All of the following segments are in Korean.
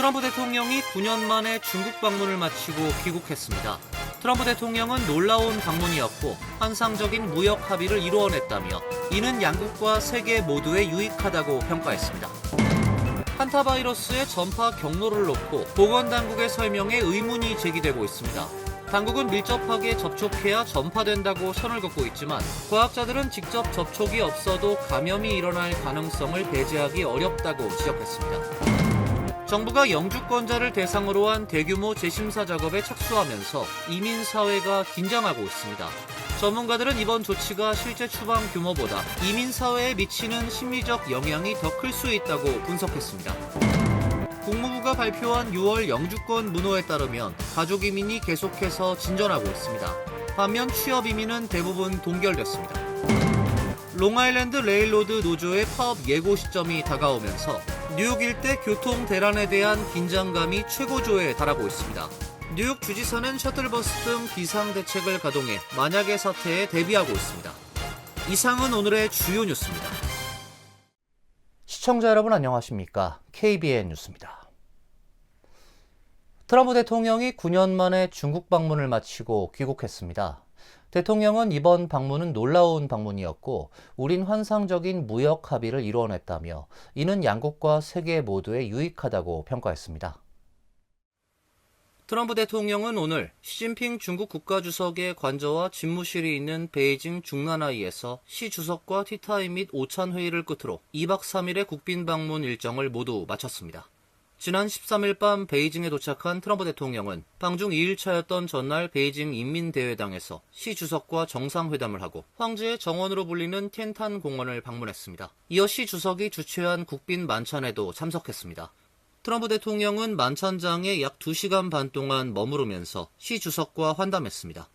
트럼프 대통령이 9년 만에 중국 방문을 마치고 귀국했습니다. 트럼프 대통령은 놀라운 방문이었고 환상적인 무역 합의를 이루어냈다며 이는 양국과 세계 모두에 유익하다고 평가했습니다. 한타바이러스의 전파 경로를 놓고 보건당국의 설명에 의문이 제기되고 있습니다. 당국은 밀접하게 접촉해야 전파된다고 선을 긋고 있지만 과학자들은 직접 접촉이 없어도 감염이 일어날 가능성을 배제하기 어렵다고 지적했습니다. 정부가 영주권자를 대상으로 한 대규모 재심사 작업에 착수하면서 이민사회가 긴장하고 있습니다. 전문가들은 이번 조치가 실제 추방 규모보다 이민사회에 미치는 심리적 영향이 더 클 수 있다고 분석했습니다. 국무부가 발표한 6월 영주권 문호에 따르면 가족 이민이 계속해서 진전하고 있습니다. 반면 취업 이민은 대부분 동결됐습니다. 롱아일랜드 레일로드 노조의 파업 예고 시점이 다가오면서 뉴욕 일대 교통 대란에 대한 긴장감이 최고조에 달하고 있습니다. 뉴욕 주지사는 셔틀버스 등 비상대책을 가동해 만약의 사태에 대비하고 있습니다. 이상은 오늘의 주요 뉴스입니다. 시청자 여러분 안녕하십니까? KBN 뉴스입니다. 트럼프 대통령이 9년 만에 중국 방문을 마치고 귀국했습니다. 대통령은 이번 방문은 놀라운 방문이었고 우린 환상적인 무역 합의를 이루어냈다며 이는 양국과 세계 모두에 유익하다고 평가했습니다. 트럼프 대통령은 오늘 시진핑 중국 국가주석의 관저와 집무실이 있는 베이징 중난하이에서 시 주석과 티타임 및 오찬 회의를 끝으로 2박 3일의 국빈 방문 일정을 모두 마쳤습니다. 지난 13일 밤 베이징에 도착한 트럼프 대통령은 방중 2일차였던 전날 베이징 인민대회당에서 시 주석과 정상회담을 하고 황제의 정원으로 불리는 텐탄 공원을 방문했습니다. 이어 시 주석이 주최한 국빈 만찬에도 참석했습니다. 트럼프 대통령은 만찬장에 약 2시간 반 동안 머무르면서 시 주석과 환담했습니다.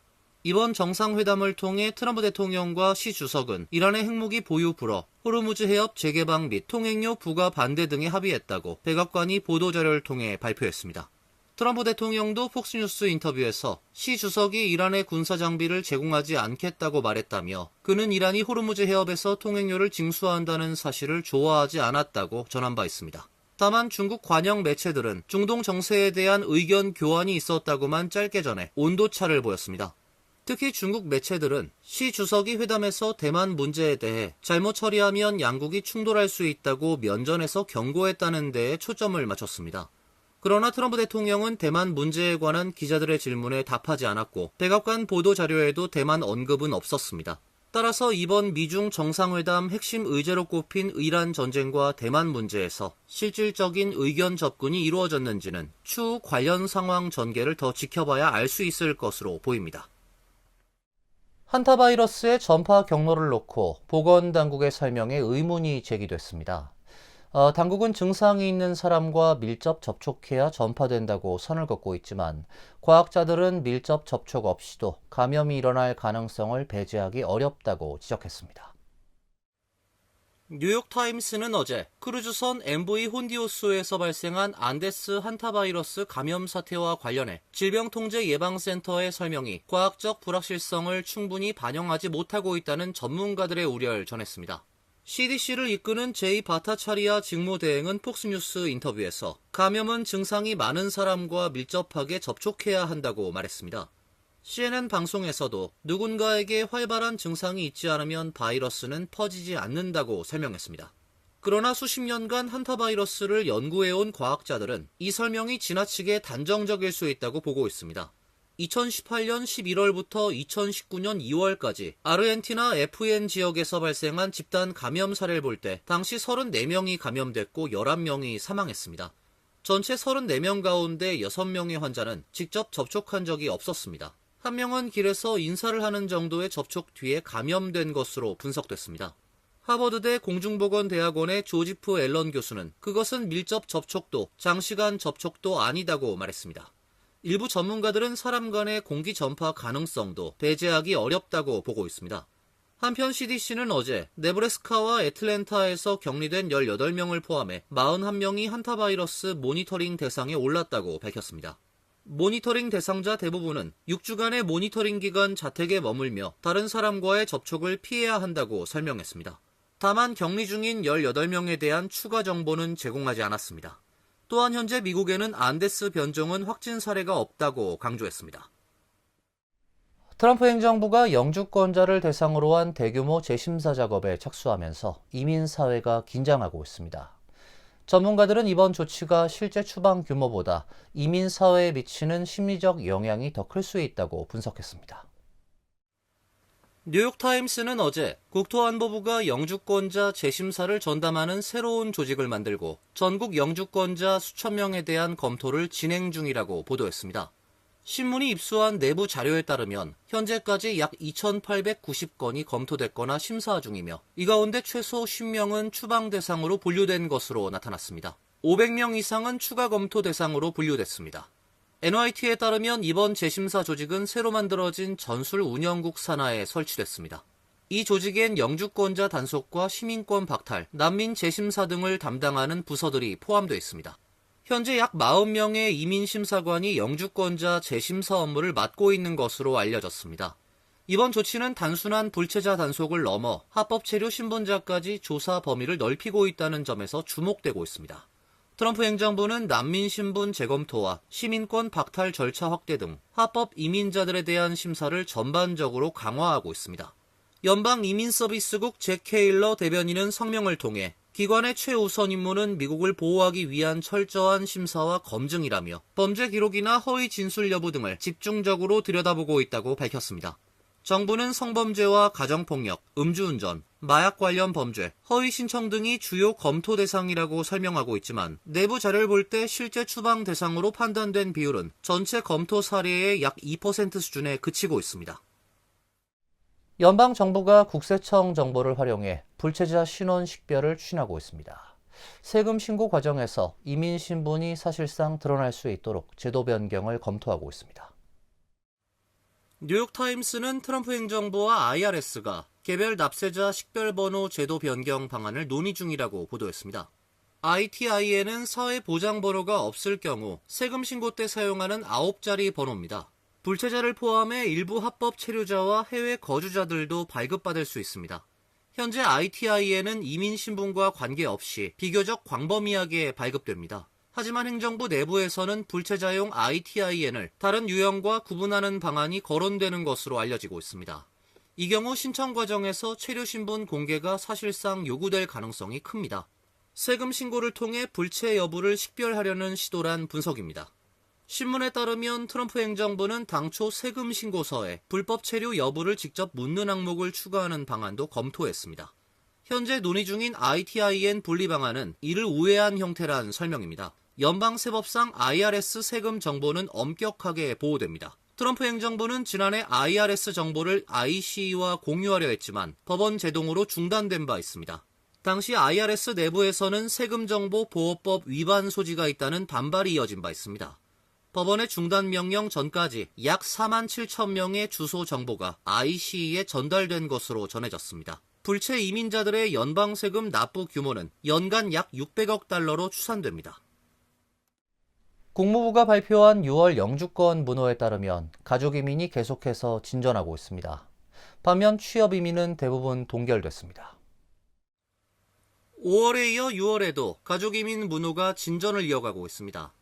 이번 정상회담을 통해 트럼프 대통령과 시 주석은 이란의 핵무기 보유 불허, 호르무즈 해협 재개방 및 통행료 부과 반대 등에 합의했다고 백악관이 보도자료를 통해 발표했습니다. 트럼프 대통령도 폭스뉴스 인터뷰에서 시 주석이 이란의 군사장비를 제공하지 않겠다고 말했다며 그는 이란이 호르무즈 해협에서 통행료를 징수한다는 사실을 좋아하지 않았다고 전한 바 있습니다. 다만 중국 관영 매체들은 중동 정세에 대한 의견 교환이 있었다고만 짧게 전해 온도차를 보였습니다. 특히 중국 매체들은 시 주석이 회담에서 대만 문제에 대해 잘못 처리하면 양국이 충돌할 수 있다고 면전에서 경고했다는 데에 초점을 맞췄습니다. 그러나 트럼프 대통령은 대만 문제에 관한 기자들의 질문에 답하지 않았고 백악관 보도자료에도 대만 언급은 없었습니다. 따라서 이번 미중 정상회담 핵심 의제로 꼽힌 이란 전쟁과 대만 문제에서 실질적인 의견 접근이 이루어졌는지는 추후 관련 상황 전개를 더 지켜봐야 알 수 있을 것으로 보입니다. 한타바이러스의 전파 경로를 놓고 보건당국의 설명에 의문이 제기됐습니다. 당국은 증상이 있는 사람과 밀접 접촉해야 전파된다고 선을 긋고 있지만 과학자들은 밀접 접촉 없이도 감염이 일어날 가능성을 배제하기 어렵다고 지적했습니다. 뉴욕타임스는 어제 크루즈선 MV 혼디오스에서 발생한 안데스 한타바이러스 감염 사태와 관련해 질병통제예방센터의 설명이 과학적 불확실성을 충분히 반영하지 못하고 있다는 전문가들의 우려를 전했습니다. CDC를 이끄는 제이 바타차리아 직무대행은 폭스뉴스 인터뷰에서 감염은 증상이 많은 사람과 밀접하게 접촉해야 한다고 말했습니다. CNN 방송에서도 누군가에게 활발한 증상이 있지 않으면 바이러스는 퍼지지 않는다고 설명했습니다. 그러나 수십 년간 한타바이러스를 연구해온 과학자들은 이 설명이 지나치게 단정적일 수 있다고 보고 있습니다. 2018년 11월부터 2019년 2월까지 아르헨티나 FN 지역에서 발생한 집단 감염 사례를 볼 때 당시 34명이 감염됐고 11명이 사망했습니다. 전체 34명 가운데 6명의 환자는 직접 접촉한 적이 없었습니다. 한 명은 길에서 인사를 하는 정도의 접촉 뒤에 감염된 것으로 분석됐습니다. 하버드대 공중보건대학원의 조지프 앨런 교수는 그것은 밀접 접촉도 장시간 접촉도 아니다고 말했습니다. 일부 전문가들은 사람 간의 공기 전파 가능성도 배제하기 어렵다고 보고 있습니다. 한편 CDC는 어제 네브래스카와 애틀랜타에서 격리된 18명을 포함해 41명이 한타바이러스 모니터링 대상에 올랐다고 밝혔습니다. 모니터링 대상자 대부분은 6주간의 모니터링 기간 자택에 머물며 다른 사람과의 접촉을 피해야 한다고 설명했습니다. 다만 격리 중인 18명에 대한 추가 정보는 제공하지 않았습니다. 또한 현재 미국에는 안데스 변종은 확진 사례가 없다고 강조했습니다. 트럼프 행정부가 영주권자를 대상으로 한 대규모 재심사 작업에 착수하면서 이민사회가 긴장하고 있습니다. 전문가들은 이번 조치가 실제 추방 규모보다 이민사회에 미치는 심리적 영향이 더 클 수 있다고 분석했습니다. 뉴욕타임스는 어제 국토안보부가 영주권자 재심사를 전담하는 새로운 조직을 만들고 전국 영주권자 수천 명에 대한 검토를 진행 중이라고 보도했습니다. 신문이 입수한 내부 자료에 따르면 현재까지 약 2,890건이 검토됐거나 심사 중이며 이 가운데 최소 10명은 추방 대상으로 분류된 것으로 나타났습니다. 500명 이상은 추가 검토 대상으로 분류됐습니다. NYT에 따르면 이번 재심사 조직은 새로 만들어진 전술 운영국 산하에 설치됐습니다. 이 조직엔 영주권자 단속과 시민권 박탈, 난민 재심사 등을 담당하는 부서들이 포함되어 있습니다. 현재 약 40명의 이민심사관이 영주권자 재심사 업무를 맡고 있는 것으로 알려졌습니다. 이번 조치는 단순한 불체자 단속을 넘어 합법체류 신분자까지 조사 범위를 넓히고 있다는 점에서 주목되고 있습니다. 트럼프 행정부는 난민 신분 재검토와 시민권 박탈 절차 확대 등 합법 이민자들에 대한 심사를 전반적으로 강화하고 있습니다. 연방이민서비스국 잭 케일러 대변인은 성명을 통해 기관의 최우선 임무는 미국을 보호하기 위한 철저한 심사와 검증이라며 범죄 기록이나 허위 진술 여부 등을 집중적으로 들여다보고 있다고 밝혔습니다. 정부는 성범죄와 가정폭력, 음주운전, 마약 관련 범죄, 허위 신청 등이 주요 검토 대상이라고 설명하고 있지만 내부 자료를 볼 때 실제 추방 대상으로 판단된 비율은 전체 검토 사례의 약 2% 수준에 그치고 있습니다. 연방정부가 국세청 정보를 활용해 불체자 신원 식별을 추진하고 있습니다. 세금 신고 과정에서 이민 신분이 사실상 드러날 수 있도록 제도 변경을 검토하고 있습니다. 뉴욕타임스는 트럼프 행정부와 IRS가 개별 납세자 식별번호 제도 변경 방안을 논의 중이라고 보도했습니다. ITIN은 사회보장번호가 없을 경우 세금 신고 때 사용하는 9자리 번호입니다. 불체자를 포함해 일부 합법 체류자와 해외 거주자들도 발급받을 수 있습니다. 현재 ITIN은 이민 신분과 관계없이 비교적 광범위하게 발급됩니다. 하지만 행정부 내부에서는 불체자용 ITIN을 다른 유형과 구분하는 방안이 거론되는 것으로 알려지고 있습니다. 이 경우 신청 과정에서 체류 신분 공개가 사실상 요구될 가능성이 큽니다. 세금 신고를 통해 불체 여부를 식별하려는 시도란 분석입니다. 신문에 따르면 트럼프 행정부는 당초 세금 신고서에 불법 체류 여부를 직접 묻는 항목을 추가하는 방안도 검토했습니다. 현재 논의 중인 ITIN 분리 방안은 이를 우회한 형태란 설명입니다. 연방세법상 IRS 세금 정보는 엄격하게 보호됩니다. 트럼프 행정부는 지난해 IRS 정보를 ICE와 공유하려 했지만 법원 제동으로 중단된 바 있습니다. 당시 IRS 내부에서는 세금정보 보호법 위반 소지가 있다는 반발이 이어진 바 있습니다. 법원의 중단 명령 전까지 약 4만 7천 명의 주소 정보가 ICE에 전달된 것으로 전해졌습니다. 불체 이민자들의 연방세금 납부 규모는 연간 약 600억 달러로 추산됩니다. 국무부가 발표한 6월 영주권 문호에 따르면 가족이민이 계속해서 진전하고 있습니다. 반면 취업이민은 대부분 동결됐습니다. 5월에 이어 6월에도 가족이민 문호가 진전을 이어가고 있습니다.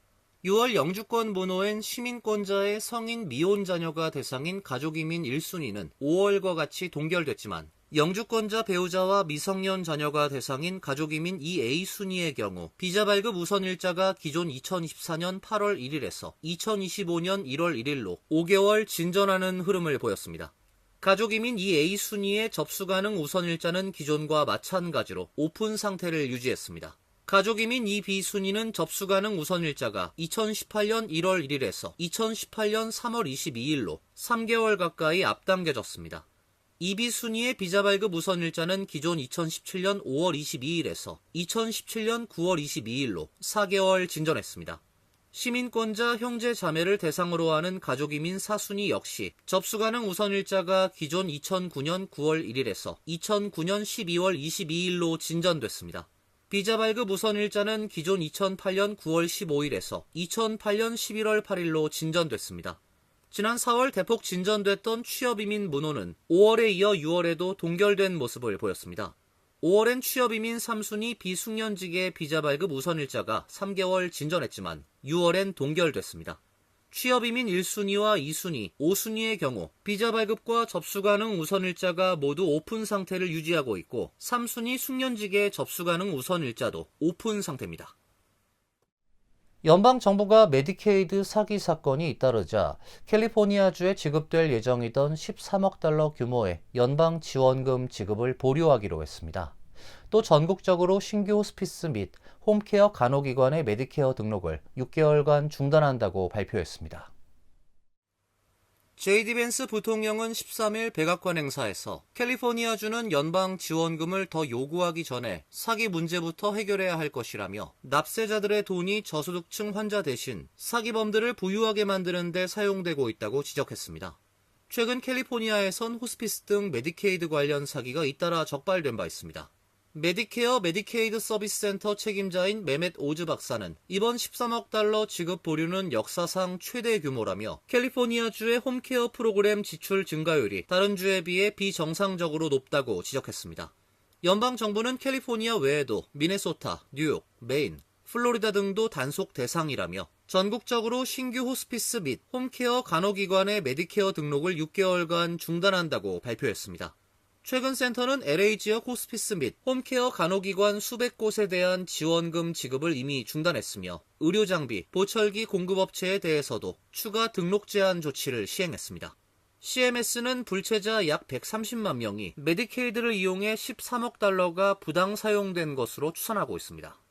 6월 영주권 문호엔 시민권자의 성인 미혼 자녀가 대상인 가족이민 1순위는 5월과 같이 동결됐지만 영주권자 배우자와 미성년 자녀가 대상인 가족이민 2A순위의 경우 비자 발급 우선일자가 기존 2024년 8월 1일에서 2025년 1월 1일로 5개월 진전하는 흐름을 보였습니다. 가족이민 2A순위의 접수 가능 우선일자는 기존과 마찬가지로 오픈 상태를 유지했습니다. 가족이민 2B순위는 접수 가능 우선일자가 2018년 1월 1일에서 2018년 3월 22일로 3개월 가까이 앞당겨졌습니다. 2B순위의 비자 발급 우선일자는 기존 2017년 5월 22일에서 2017년 9월 22일로 4개월 진전했습니다. 시민권자 형제 자매를 대상으로 하는 가족이민 4순위 역시 접수 가능 우선일자가 기존 2009년 9월 1일에서 2009년 12월 22일로 진전됐습니다. 비자 발급 우선일자는 기존 2008년 9월 15일에서 2008년 11월 8일로 진전됐습니다. 지난 4월 대폭 진전됐던 취업이민 문호는 5월에 이어 6월에도 동결된 모습을 보였습니다. 5월엔 취업이민 3순위 비숙련직의 비자 발급 우선일자가 3개월 진전했지만 6월엔 동결됐습니다. 취업이민 1순위와 2순위, 5순위의 경우 비자 발급과 접수 가능 우선일자가 모두 오픈 상태를 유지하고 있고 3순위 숙련직의 접수 가능 우선일자도 오픈 상태입니다. 연방정부가 메디케이드 사기 사건이 잇따르자 캘리포니아주에 지급될 예정이던 13억 달러 규모의 연방 지원금 지급을 보류하기로 했습니다. 또 전국적으로 신규 호스피스 및 홈케어 간호기관의 메디케어 등록을 6개월간 중단한다고 발표했습니다. 제이디 벤스 부통령은 13일 백악관 행사에서 캘리포니아주는 연방 지원금을 더 요구하기 전에 사기 문제부터 해결해야 할 것이라며 납세자들의 돈이 저소득층 환자 대신 사기범들을 부유하게 만드는 데 사용되고 있다고 지적했습니다. 최근 캘리포니아에선 호스피스 등 메디케이드 관련 사기가 잇따라 적발된 바 있습니다. 메디케어 메디케이드 서비스 센터 책임자인 메멧 오즈 박사는 이번 13억 달러 지급 보류는 역사상 최대 규모라며 캘리포니아주의 홈케어 프로그램 지출 증가율이 다른 주에 비해 비정상적으로 높다고 지적했습니다. 연방정부는 캘리포니아 외에도 미네소타, 뉴욕, 메인, 플로리다 등도 단속 대상이라며 전국적으로 신규 호스피스 및 홈케어 간호기관의 메디케어 등록을 6개월간 중단한다고 발표했습니다. 최근 센터는 LA 지역 호스피스 및 홈케어 간호기관 수백 곳에 대한 지원금 지급을 이미 중단했으며 의료장비, 보철기 공급업체에 대해서도 추가 등록 제한 조치를 시행했습니다. CMS는 불체자 약 130만 명이 메디케이드를 이용해 13억 달러가 부당 사용된 것으로 추산하고 있습니다.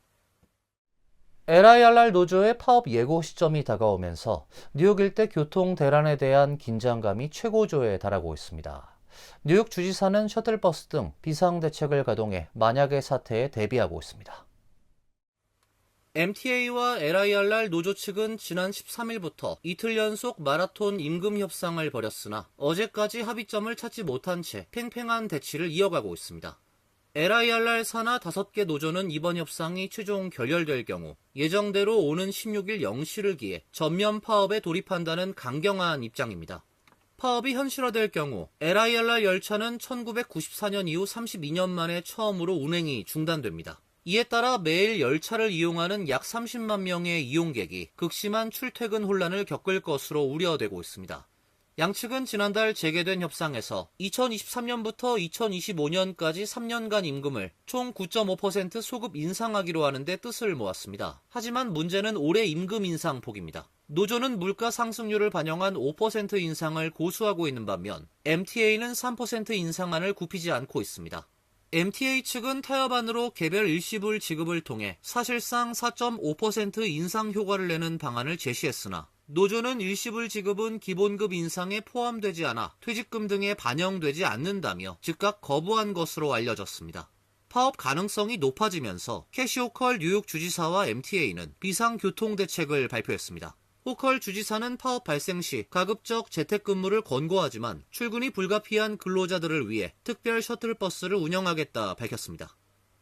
LIRR 노조의 파업 예고 시점이 다가오면서 뉴욕 일대 교통 대란에 대한 긴장감이 최고조에 달하고 있습니다. 뉴욕 주지사는 셔틀버스 등 비상대책을 가동해 만약의 사태에 대비하고 있습니다. MTA와 LIRR 노조 측은 지난 13일부터 이틀 연속 마라톤 임금 협상을 벌였으나 어제까지 합의점을 찾지 못한 채 팽팽한 대치를 이어가고 있습니다. LIRR 산하 5개 노조는 이번 협상이 최종 결렬될 경우 예정대로 오는 16일 0시를 기해 전면 파업에 돌입한다는 강경한 입장입니다. 파업이 현실화될 경우 LIRR 열차는 1994년 이후 32년 만에 처음으로 운행이 중단됩니다. 이에 따라 매일 열차를 이용하는 약 30만 명의 이용객이 극심한 출퇴근 혼란을 겪을 것으로 우려되고 있습니다. 양측은 지난달 재개된 협상에서 2023년부터 2025년까지 3년간 임금을 총 9.5% 소급 인상하기로 하는데 뜻을 모았습니다. 하지만 문제는 올해 임금 인상 폭입니다. 노조는 물가 상승률을 반영한 5% 인상을 고수하고 있는 반면 MTA는 3% 인상안을 굽히지 않고 있습니다. MTA 측은 타협안으로 개별 일시불 지급을 통해 사실상 4.5% 인상 효과를 내는 방안을 제시했으나 노조는 일시불 지급은 기본급 인상에 포함되지 않아 퇴직금 등에 반영되지 않는다며 즉각 거부한 것으로 알려졌습니다. 파업 가능성이 높아지면서 캐시 호컬 뉴욕 주지사와 MTA는 비상교통대책을 발표했습니다. 호컬 주지사는 파업 발생 시 가급적 재택근무를 권고하지만 출근이 불가피한 근로자들을 위해 특별 셔틀버스를 운영하겠다 밝혔습니다.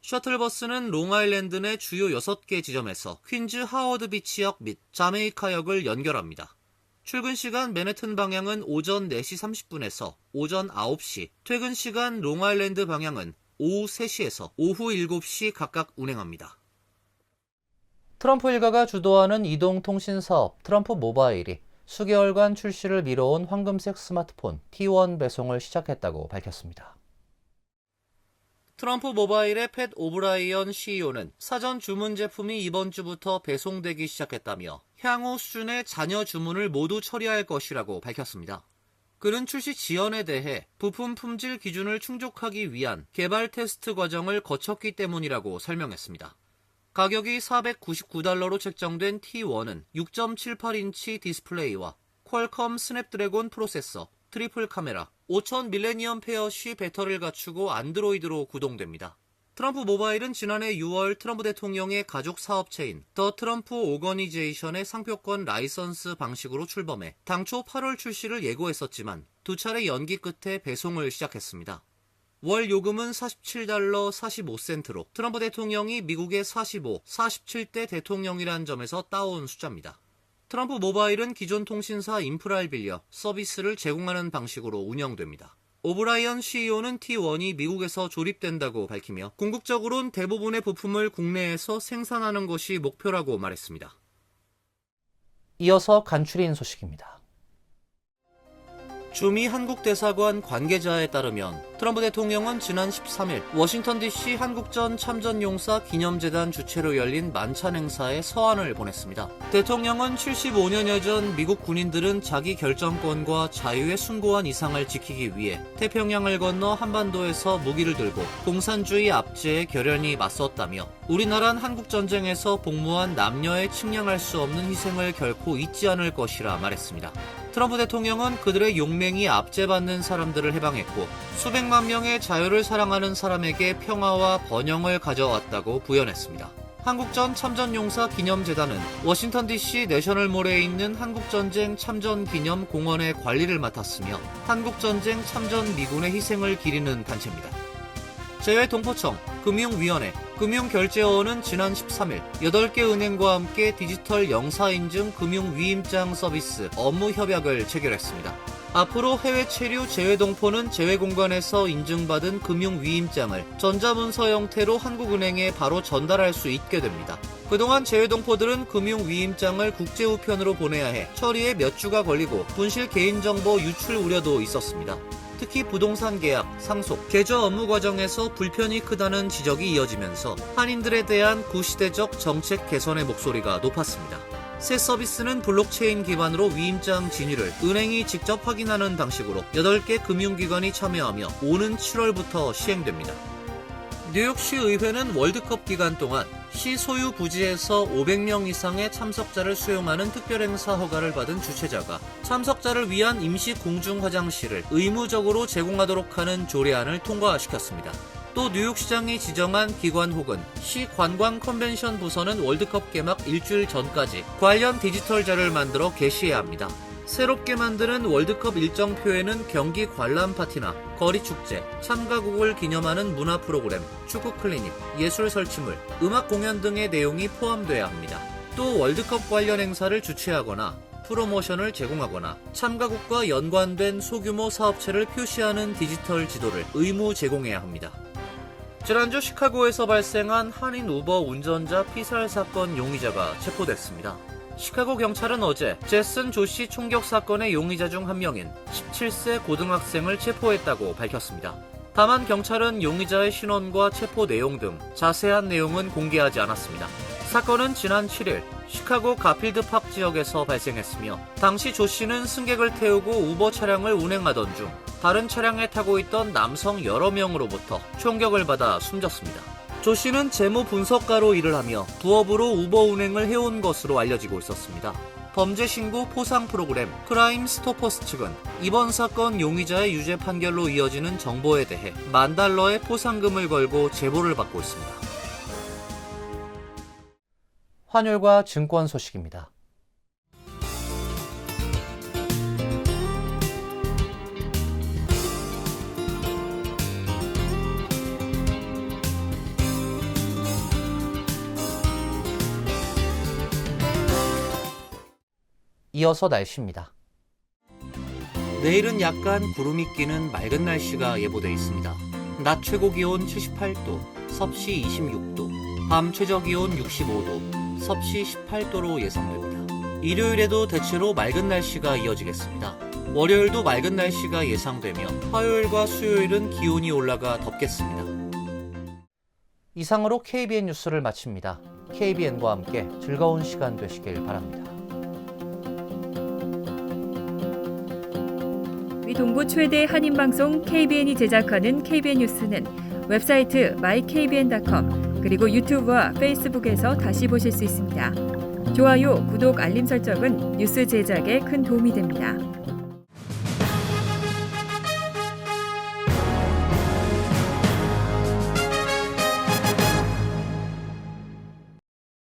셔틀버스는 롱아일랜드 내 주요 6개 지점에서 퀸즈 하워드 비치역 및 자메이카역을 연결합니다. 출근 시간 맨해튼 방향은 오전 4시 30분에서 오전 9시, 퇴근 시간 롱아일랜드 방향은 오후 3시에서 오후 7시 각각 운행합니다. 트럼프 일가가 주도하는 이동통신사업 트럼프 모바일이 수개월간 출시를 미뤄온 황금색 스마트폰 T1 배송을 시작했다고 밝혔습니다. 트럼프 모바일의 팻 오브라이언 CEO는 사전 주문 제품이 이번 주부터 배송되기 시작했다며 향후 수준의 잔여 주문을 모두 처리할 것이라고 밝혔습니다. 그는 출시 지연에 대해 부품 품질 기준을 충족하기 위한 개발 테스트 과정을 거쳤기 때문이라고 설명했습니다. 가격이 $499로 책정된 T1은 6.78인치 디스플레이와 퀄컴 스냅드래곤 프로세서, 트리플 카메라, 5000 밀레니엄 페어시 배터리를 갖추고 안드로이드로 구동됩니다. 트럼프 모바일은 지난해 6월 트럼프 대통령의 가족 사업체인 더 트럼프 오거니제이션의 상표권 라이선스 방식으로 출범해 당초 8월 출시를 예고했었지만 두 차례 연기 끝에 배송을 시작했습니다. 월 요금은 $47 45센트로 트럼프 대통령이 미국의 47대 대통령이라는 점에서 따온 숫자입니다. 트럼프 모바일은 기존 통신사 인프라를 빌려 서비스를 제공하는 방식으로 운영됩니다. 오브라이언 CEO는 T1이 미국에서 조립된다고 밝히며 궁극적으론 대부분의 부품을 국내에서 생산하는 것이 목표라고 말했습니다. 이어서 간추린 소식입니다. 주미 한국 대사관 관계자에 따르면 트럼프 대통령은 지난 13일 워싱턴 DC 한국전 참전용사 기념재단 주최로 열린 만찬 행사에 서한을 보냈습니다. 대통령은 75년여 전 미국 군인들은 자기 결정권과 자유의 숭고한 이상을 지키기 위해 태평양을 건너 한반도에서 무기를 들고 공산주의 압제에 결연히 맞섰다며 우리나라는 한국전쟁에서 복무한 남녀의 측량할 수 없는 희생을 결코 잊지 않을 것이라 말했습니다. 트럼프 대통령은 그들의 용맹이 압제받는 사람들을 해방했고 수백만 명의 자유를 사랑하는 사람에게 평화와 번영을 가져왔다고 부연했습니다. 한국전 참전용사 기념재단은 워싱턴 DC 내셔널몰에 있는 한국전쟁 참전기념 공원의 관리를 맡았으며 한국전쟁 참전 미군의 희생을 기리는 단체입니다. 재외동포청, 금융위원회, 금융결제원은 지난 13일 8개 은행과 함께 디지털 영사인증 금융위임장 서비스 업무 협약을 체결했습니다. 앞으로 해외 체류 재외동포는 재외공간에서 인증받은 금융위임장을 전자문서 형태로 한국은행에 바로 전달할 수 있게 됩니다. 그동안 재외동포들은 금융위임장을 국제우편으로 보내야 해 처리에 몇 주가 걸리고 분실 개인정보 유출 우려도 있었습니다. 특히 부동산 계약, 상속, 계좌 업무 과정에서 불편이 크다는 지적이 이어지면서 한인들에 대한 구시대적 정책 개선의 목소리가 높았습니다. 새 서비스는 블록체인 기반으로 위임장 진위를 은행이 직접 확인하는 방식으로 8개 금융기관이 참여하며 오는 7월부터 시행됩니다. 뉴욕시 의회는 월드컵 기간 동안 시 소유 부지에서 500명 이상의 참석자를 수용하는 특별행사 허가를 받은 주최자가 참석자를 위한 임시 공중 화장실을 의무적으로 제공하도록 하는 조례안을 통과시켰습니다. 또 뉴욕시장이 지정한 기관 혹은 시 관광 컨벤션 부서는 월드컵 개막 일주일 전까지 관련 디지털 자료를 만들어 게시해야 합니다. 새롭게 만드는 월드컵 일정표에는 경기 관람 파티나 거리 축제, 참가국을 기념하는 문화 프로그램, 축구 클리닉, 예술 설치물, 음악 공연 등의 내용이 포함돼야 합니다. 또 월드컵 관련 행사를 주최하거나 프로모션을 제공하거나 참가국과 연관된 소규모 사업체를 표시하는 디지털 지도를 의무 제공해야 합니다. 지난주 시카고에서 발생한 한인 우버 운전자 피살 사건 용의자가 체포됐습니다. 시카고 경찰은 어제 제슨 조시 총격 사건의 용의자 중 한 명인 17세 고등학생을 체포했다고 밝혔습니다. 다만 경찰은 용의자의 신원과 체포 내용 등 자세한 내용은 공개하지 않았습니다. 사건은 지난 7일 시카고 가필드 팍 지역에서 발생했으며 당시 조 씨는 승객을 태우고 우버 차량을 운행하던 중 다른 차량에 타고 있던 남성 여러 명으로부터 총격을 받아 숨졌습니다. 조 씨는 재무 분석가로 일을 하며 부업으로 우버 운행을 해온 것으로 알려지고 있었습니다. 범죄 신고 포상 프로그램 크라임 스토퍼스 측은 이번 사건 용의자의 유죄 판결로 이어지는 정보에 대해 $10,000의 포상금을 걸고 제보를 받고 있습니다. 환율과 증권 소식입니다. 이어서 날씨입니다. 내일은 약간 구름이 끼는 맑은 날씨가 예보돼 있습니다. 낮 최고 기온 78도, 섭씨 26도, 밤 최저 기온 65도, 섭씨 18도로 예상됩니다. 일요일에도 대체로 맑은 날씨가 이어지겠습니다. 월요일도 맑은 날씨가 예상되며 화요일과 수요일은 기온이 올라가 덥겠습니다. 이상으로 KBN 뉴스를 마칩니다. KBN과 함께 즐거운 시간 되시길 바랍니다. 동부 최대 한인방송 KBN이 제작하는 KBN 뉴스는 웹사이트 mykbn.com 그리고 유튜브와 페이스북에서 다시 보실 수 있습니다. 좋아요, 구독, 알림 설정은 뉴스 제작에 큰 도움이 됩니다.